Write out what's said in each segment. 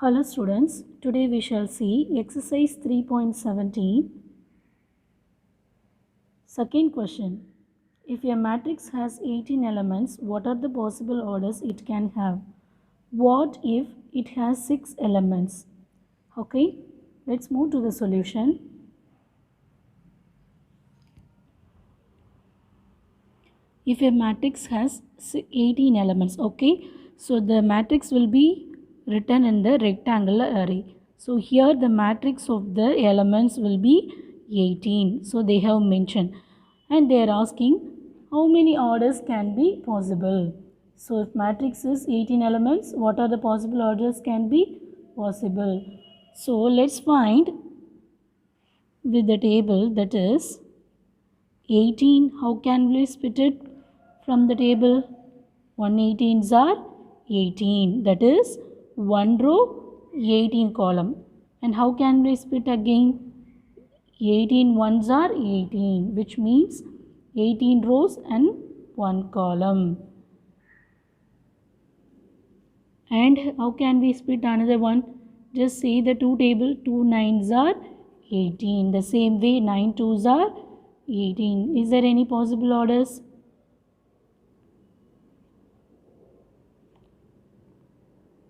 Hello students, today we shall see exercise 3.17. Second question. If a matrix has 18 elements, what are the possible orders it can have? What if it has 6 elements? Okay, let's move to the solution. If a matrix has 18 elements, okay, so the matrix will be written in the rectangular array. So here the matrix of the elements will be 18. So they have mentioned, and they are asking how many orders can be possible. So if matrix is 18 elements, what are the possible orders can be possible? So let's find with the table, that is 18. How can we split it from the table? 118s are 18. That is 1 row, 18 column. And how can we split again? 18 ones are 18, which means 18 rows and 1 column. And how can we split another one? Just say the two table, 2 nines are 18. The same way 9 twos are 18. Is there any possible orders?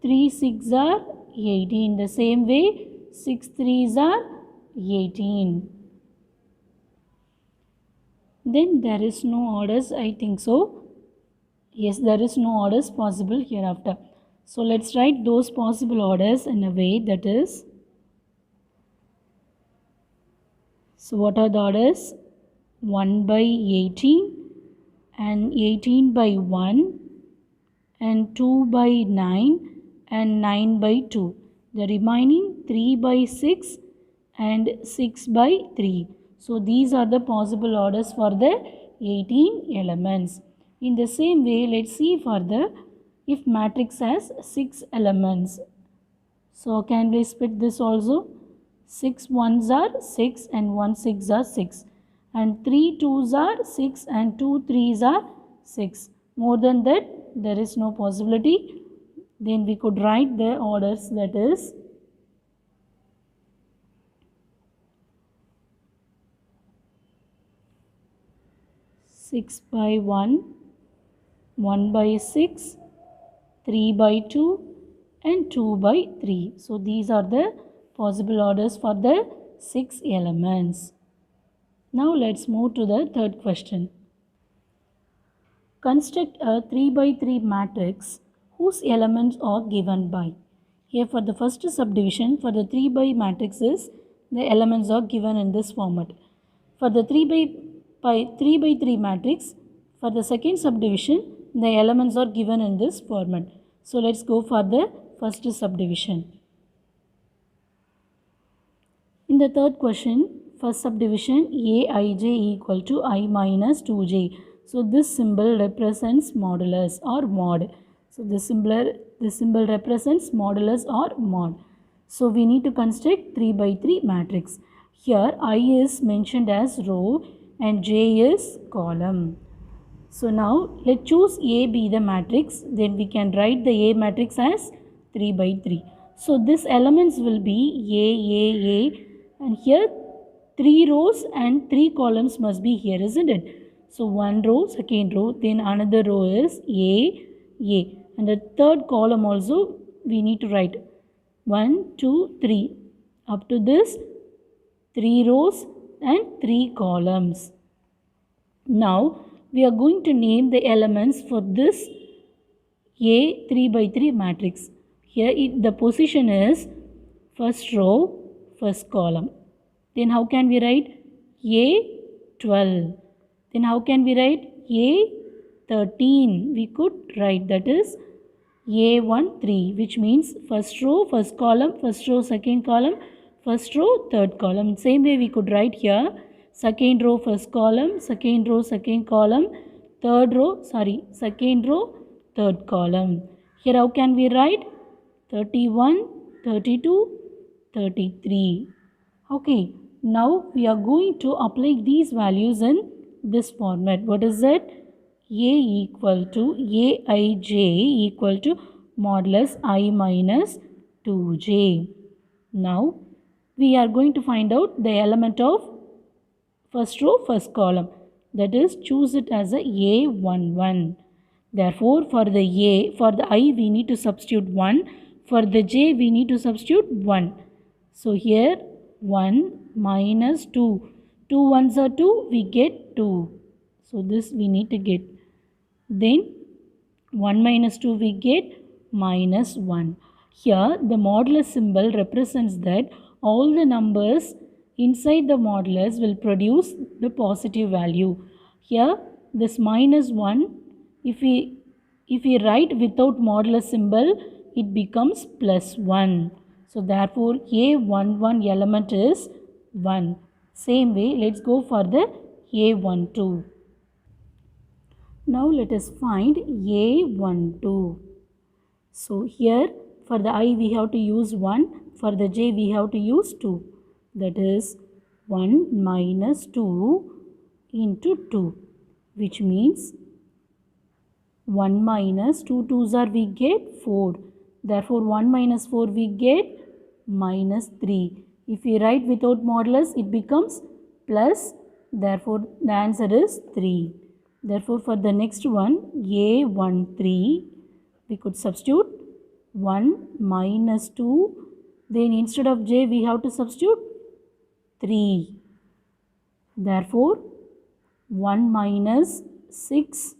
3 6 are 18. The same way 6 3s are 18. Then there is no orders, I think so. Yes, there is no orders possible hereafter. So let's write those possible orders in a way that is. So what are the orders? 1 by 18 and 18 by 1 and 2 by 9 and 9 by 2. The remaining 3 by 6 and 6 by 3. So these are the possible orders for the 18 elements. In the same way, let's see further if matrix has 6 elements. So can we split this also? 6 ones are 6 and 1 6 are 6. And 3 twos are 6 and 2 threes are 6. More than that, there is no possibility. Then we could write the orders, that is 6 by 1, 1 by 6, 3 by 2 and 2 by 3. So these are the possible orders for the 6 elements. Now let's move to the third question. Construct a 3 by 3 matrix whose elements are given by. Here for the first subdivision, for the 3 by matrices, the elements are given in this format. For the 3 by 3 matrix, for the second subdivision, the elements are given in this format. So let's go for the first subdivision. In the third question, first subdivision, Aij equal to I minus 2j. So this symbol represents modulus or mod. So this symbol represents modulus or mod. So we need to construct 3 by 3 matrix. Here I is mentioned as row and j is column. So now let's choose A be the matrix. Then we can write the A matrix as 3 by 3. So this elements will be A, and here 3 rows and 3 columns must be here, isn't it? So one row, second row, then another row is A. And the third column also we need to write 1, 2, 3. Up to this 3 rows and 3 columns. Now we are going to name the elements for this A 3 by 3 matrix. Here the position is first row, first column. Then how can we write A 12? Then how can we write A 13? We could write that is A1 3, which means first row, first column, first row, second column, first row, third column. Same way we could write here second row, first column, second row, second column, second row, third column. Here how can we write 31, 32, 33. Okay, now we are going to apply these values in this format. What is it? A equal to Aij equal to modulus I minus 2j. Now we are going to find out the element of first row, first column. That is, choose it as a A11. Therefore, for the I we need to substitute 1. For the j we need to substitute 1. So here 1 minus 2. 2 ones are 2, we get 2. So this we need to get. Then 1 minus 2 we get minus 1. Here the modulus symbol represents that all the numbers inside the modulus will produce the positive value. Here this minus 1, if we write without modulus symbol, it becomes plus 1. So therefore A11 element is 1. Same way, let's go for the A12. Now let us find A12. So here for the I we have to use 1, for the j we have to use 2. That is 1 minus 2 into 2, which means 1 minus 2 2s are we get 4. Therefore 1 minus 4 we get minus 3. If we write without modulus, it becomes plus. Therefore the answer is 3. Therefore for the next one, A13, we could substitute 1 minus 2. Then instead of j we have to substitute 3. Therefore 1 minus 6.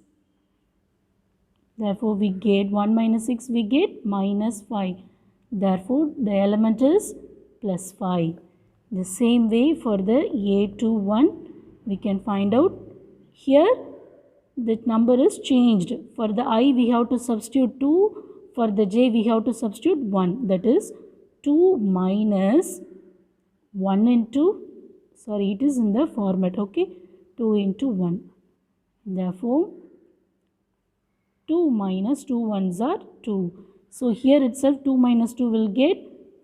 Therefore we get 1 minus 6 we get minus 5. Therefore the element is plus 5. The same way for the A21 we can find out. Here that number is changed. For the I we have to substitute 2. For the j we have to substitute 1. That is 2 minus 1 into, sorry, it is in the format, okay, 2 into 1. Therefore 2 minus 2 ones are 2. So here itself 2 minus 2 will get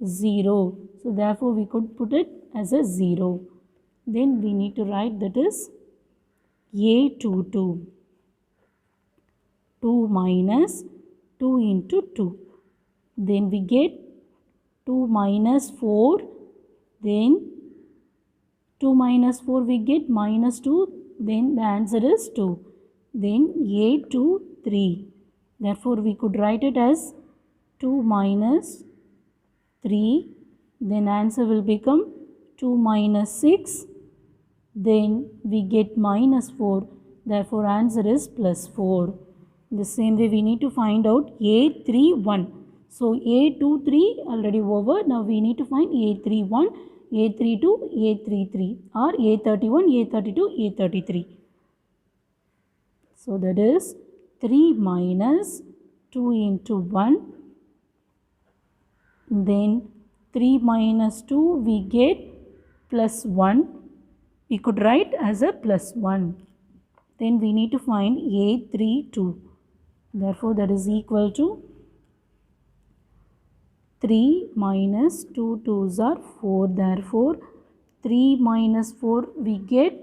0. So therefore we could put it as a 0. Then we need to write that is A22. 2 minus 2 into 2. Then we get 2 minus 4. Then 2 minus 4 we get minus 2. Then the answer is 2. Then A23. Therefore we could write it as 2 minus 3. Then answer will become 2 minus 6. Then we get minus 4. Therefore answer is plus 4. The same way we need to find out A31. So A23 already over. Now we need to find A31, A32, A33 or A31, A32, A33. So that is 3 minus 2 into 1. Then 3 minus 2 we get plus 1. We could write as a plus 1. Then we need to find A32. Therefore that is equal to 3 minus 2 2s are 4. Therefore 3 minus 4 we get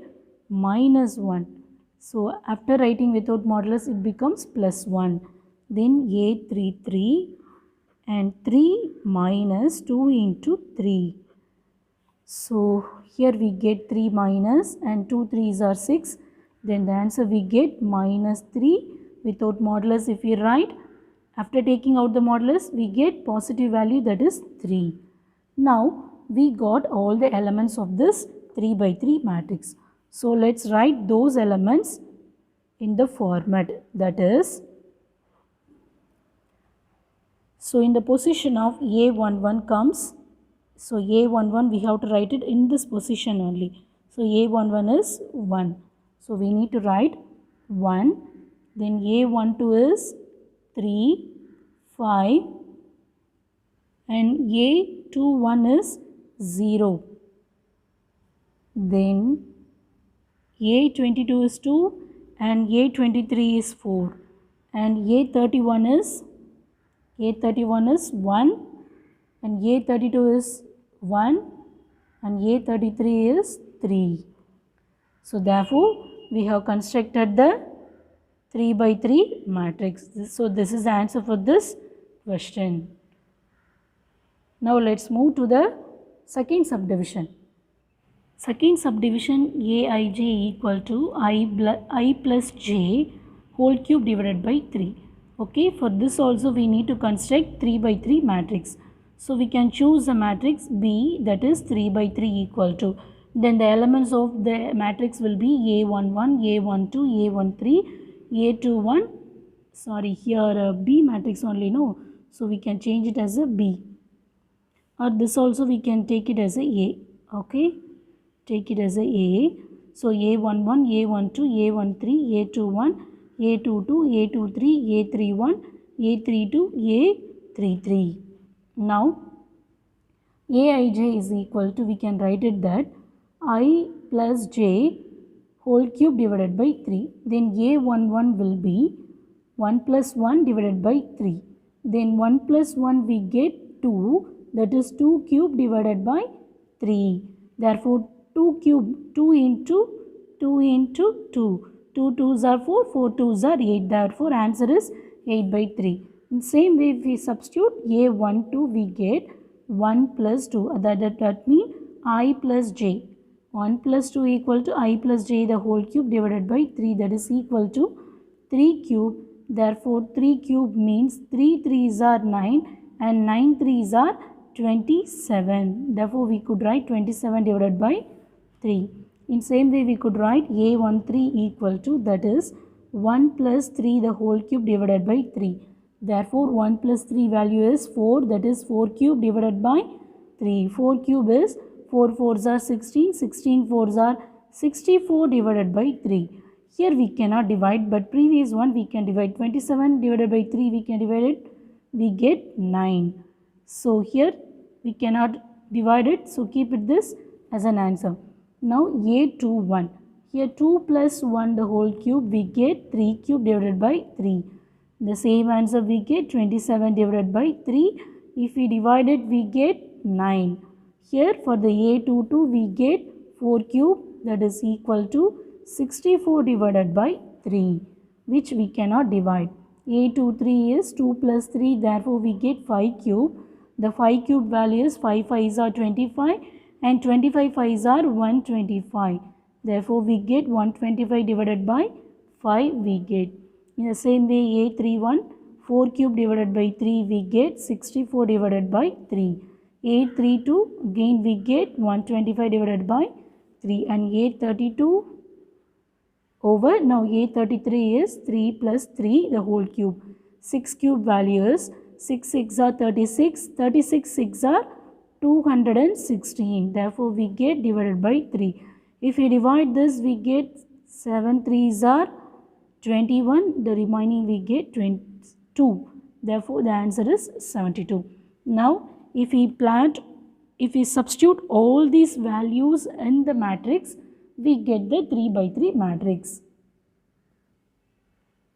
minus 1. So after writing without modulus it becomes plus 1. Then A33 and 3 minus 2 into 3. So here we get 3 minus and 2 3s are 6. Then the answer we get minus 3. Without modulus if we write, after taking out the modulus we get positive value, that is 3. Now we got all the elements of this 3 by 3 matrix. So let's write those elements in the format, that is, so in the position of A11 comes, so A11 we have to write it in this position only. So A11 is 1. So we need to write 1. Then A12 is 3, 5 and A21 is 0. Then A22 is 2 and A23 is 4 and A31 is 1 and A32 is 1 and A33 is 3. So therefore we have constructed the 3 by 3 matrix. So this is the answer for this question. Now let's move to the second subdivision. Second subdivision Aij equal to I plus j whole cube divided by 3. Okay, for this also we need to construct 3 by 3 matrix. So we can choose a matrix B, that is 3 by 3 equal to. Then the elements of the matrix will be A11, A12, A13, A21. Sorry, here B matrix only, no. So we can change it as a B. Or this also we can take it as a A. Okay, take it as a A. So A11, A12, A13, A21, A22, A23, A31, A32, A33. Now Aij is equal to, we can write it that I plus j whole cube divided by 3. Then A11 will be 1 plus 1 divided by 3. Then 1 plus 1 we get 2, that is 2 cube divided by 3. Therefore 2 cube, 2 into 2 into 2. 2 2s are 4, 4 2s are 8. Therefore answer is 8 by 3. In same way, if we substitute A12, we get 1 plus 2. That means I plus j. 1 plus 2 equal to I plus j the whole cube divided by 3, that is equal to 3 cube. Therefore 3 cube means 3 3s are 9 and 9 3s are 27. Therefore we could write 27 divided by 3. In same way we could write A13 equal to, that is 1 plus 3 the whole cube divided by 3. Therefore 1 plus 3 value is 4, that is 4 cube divided by 3. 4 cube is 4 4s are 16, 16 4s are 64 divided by 3. Here we cannot divide, but previous one we can divide. 27 divided by 3 we can divide it, we get 9. So here we cannot divide it, so keep it this as an answer. Now A21, here 2 plus 1 the whole cube, we get 3 cube divided by 3. The same answer we get 27 divided by 3. If we divide it, we get 9. Here for the A22 we get 4 cube, that is equal to 64 divided by 3, which we cannot divide. A23 is 2 plus 3, therefore we get 5 cube. The 5 cube value is 5 5s are 25 and 25 5s are 125. Therefore we get 125 divided by 5 we get. In the same way A31, 4 cube divided by 3 we get 64 divided by 3. A32 again we get 125 divided by 3, and A32 over. Now A33 is 3 plus 3 the whole cube. 6 cube value is 6 6 are 36, 36 6 are 216. Therefore we get divided by 3. If we divide this, we get 7 3s are 21, the remaining we get 22. Therefore the answer is 72. Now if we substitute all these values in the matrix, we get the 3 by 3 matrix.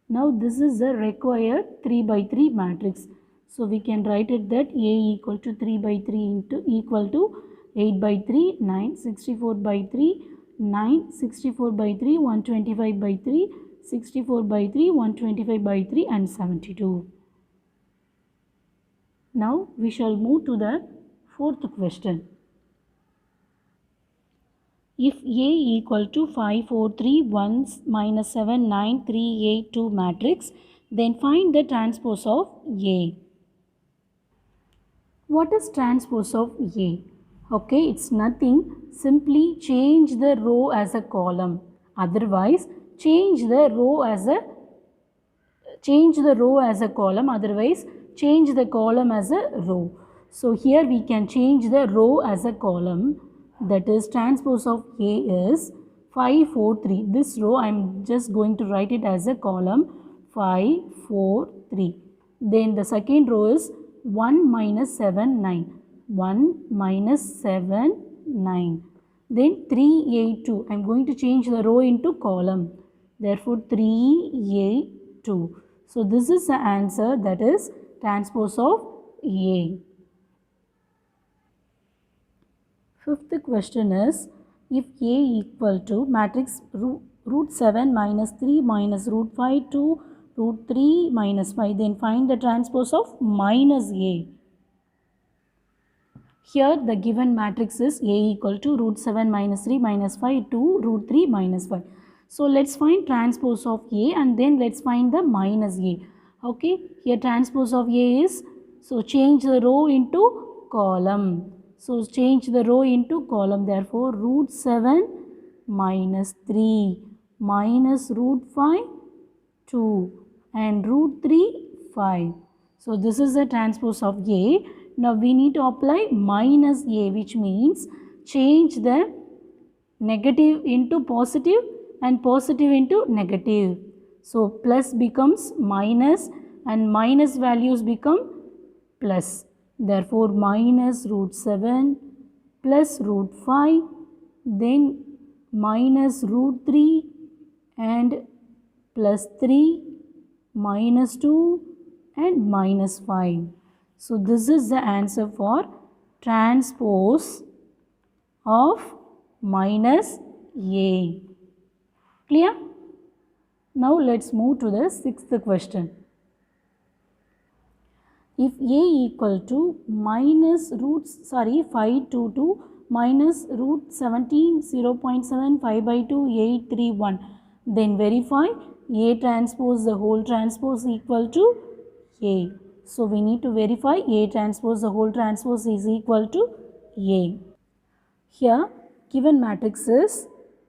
Now this is the required 3 by 3 matrix. So we can write it that A equal to 3 by 3 into equal to 8 by 3, 9, 64 by 3, 9, 64 by 3, 125 by 3, 64 by 3, 125 by 3 and 72. Now we shall move to the fourth question. If A equal to 5, 4, 3, 1, minus 7, 9, 3, 8, 2 matrix, then find the transpose of A. What is transpose of A? Okay, it's nothing. Simply change the row as a column. Otherwise, change the row as a column. Otherwise, change the column as a row. So here we can change the row as a column. That is, transpose of A is 5, 4, 3. This row I am just going to write it as a column 5, 4, 3. Then the second row is 1 minus 7, 9. 1 minus 7, 9. Then 3, 8, 2. I am going to change the row into column. Therefore 3, 8, 2. So this is the answer, that is transpose of A. Fifth question is, if A equal to matrix root 7 minus 3 minus root 5 to root 3 minus 5, then find the transpose of minus A. Here the given matrix is A equal to root 7 minus 3 minus 5 to root 3 minus 5. So let's find transpose of A and then let's find the minus A. Okay, here transpose of A is, so change the row into column. So change the row into column. Therefore root 7 minus 3 minus root 5 2 and root 3 5. So this is the transpose of A. Now we need to apply minus A, which means change the negative into positive and positive into negative. So plus becomes minus and minus values become plus. Therefore minus root 7 plus root 5, then minus root 3 and plus 3 minus 2 and minus 5. So this is the answer for transpose of minus A. Clear? Now let's move to the sixth question. If A equal to minus 522 minus root 17 0.75 by 2 831, then verify A transpose the whole transpose equal to A. So we need to verify A transpose the whole transpose is equal to A. Here given matrix is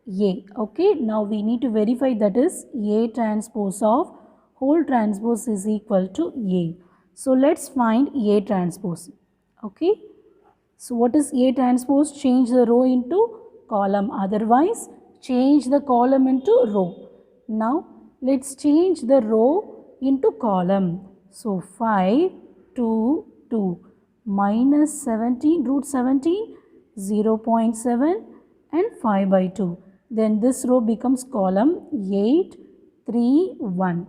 A. Okay, now we need to verify that is A transpose of whole transpose is equal to A. So let's find A transpose. Okay, so what is A transpose? Change the row into column, otherwise change the column into row. Now let's change the row into column. So 5 2 2 minus 17 root 17 0.7 and 5 by 2. Then this row becomes column 8 3 1.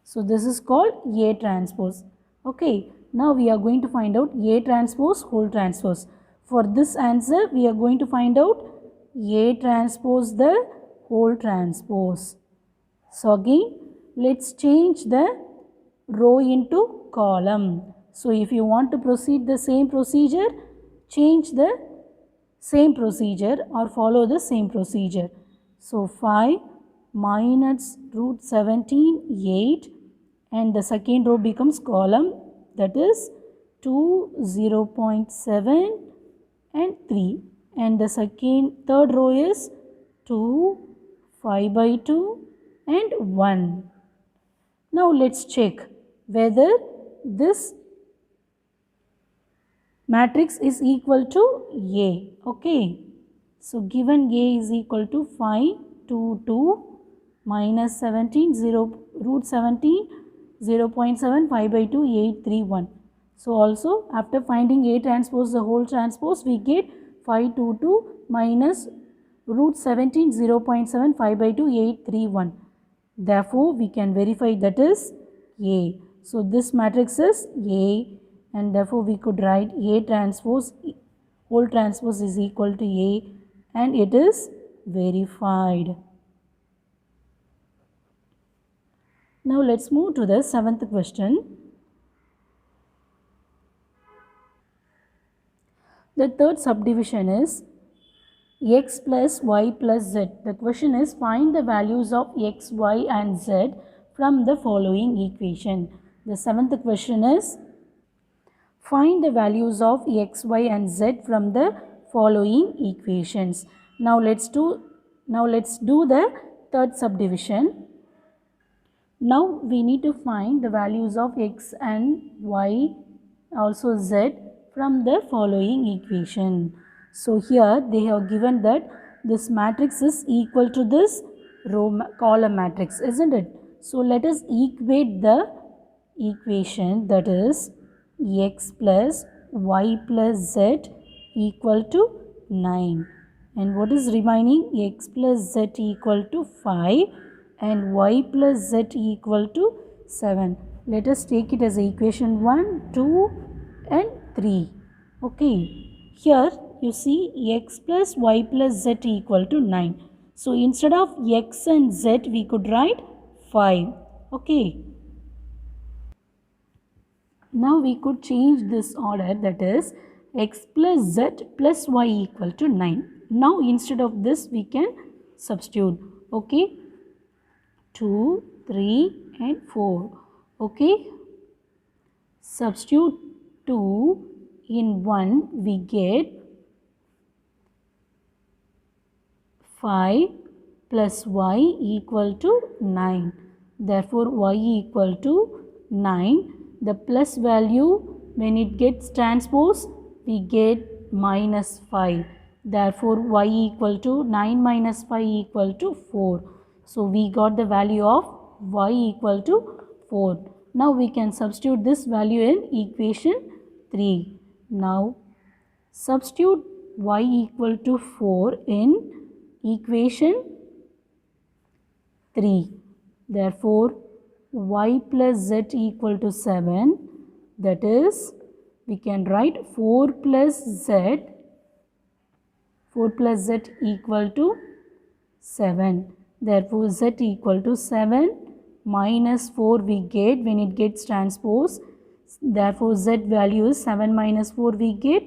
So this is called A transpose. Okay, now we are going to find out A transpose whole transpose. For this answer we are going to find out A transpose the whole transpose. So again let's change the row into column. So if you want to proceed the same procedure, change the same procedure or follow the same procedure. So 5 minus root 17 8 and the second row becomes column, that is 2 0.7 and 3, and the third row is 2 5 by 2 and 1. Now let's check whether this matrix is equal to A. Okay, so given A is equal to 5 2 2 minus 17 root 17 0.7 5 by 2 8 3 1. So also after finding A transpose the whole transpose, we get 5 2 2 minus root 17 0.7 5 by 2 8 3 1. Therefore we can verify that is A. So this matrix is A, and therefore we could write A transpose whole transpose is equal to A, and it is verified. Now let's move to the seventh question. The third subdivision is x plus y plus z. The question is find the values of x, y and z from the following equation. The seventh question is find the values of x, y and z from the following equations. Now let's do the third subdivision. Now we need to find the values of x and y, also z, from the following equation. So here they have given that this matrix is equal to this column matrix, isn't it? So let us equate the equation, that is x plus y plus z equal to 9. And what is remaining? X plus z equal to 5 and y plus z equal to 7. Let us take it as equation 1, 2 and 3. Okay, here you see x plus y plus z equal to 9. So instead of x and z we could write 5. Okay. Now we could change this order, that is x plus z plus y equal to 9. Now instead of this we can substitute. Okay, 2, 3 and 4. Okay, substitute 2 in 1, we get 5 plus y equal to 9. Therefore, y equal to 9. The plus value, when it gets transposed, we get minus 5. Therefore, y equal to 9 minus 5 equal to 4. So, we got the value of y equal to 4. Now, we can substitute this value in equation 3. Now, substitute y equal to 4 in equation 3. Therefore, y plus z equal to 7. That is, we can write 4 plus z equal to 7. Therefore, z equal to 7 minus 4 we get when it gets transposed. Therefore, z value is 7 minus 4 we get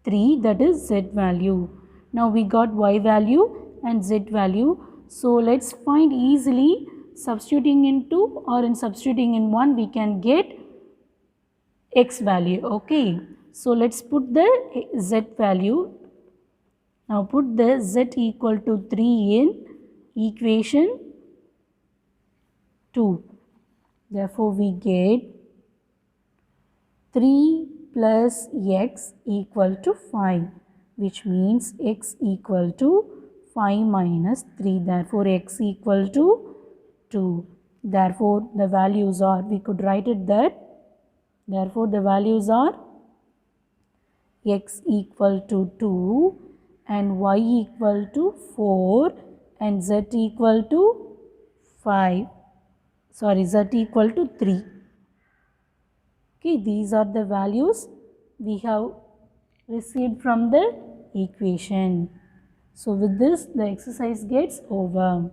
3, that is z value. Now, we got y value and z value. So, let's find easily substituting in 2 or in substituting in 1 we can get x value. Okay. So, let's put the z value. Now, put the z equal to 3 in equation 2. Therefore, we get 3 plus x equal to 5, which means x equal to 5 minus 3. Therefore, x equal to 2. Therefore, the values are, we could write it that, therefore, the values are x equal to 2 and y equal to 4 and z equal to 5. Sorry, z equal to 3. Okay, these are the values we have received from the equation. So, with this, the exercise gets over.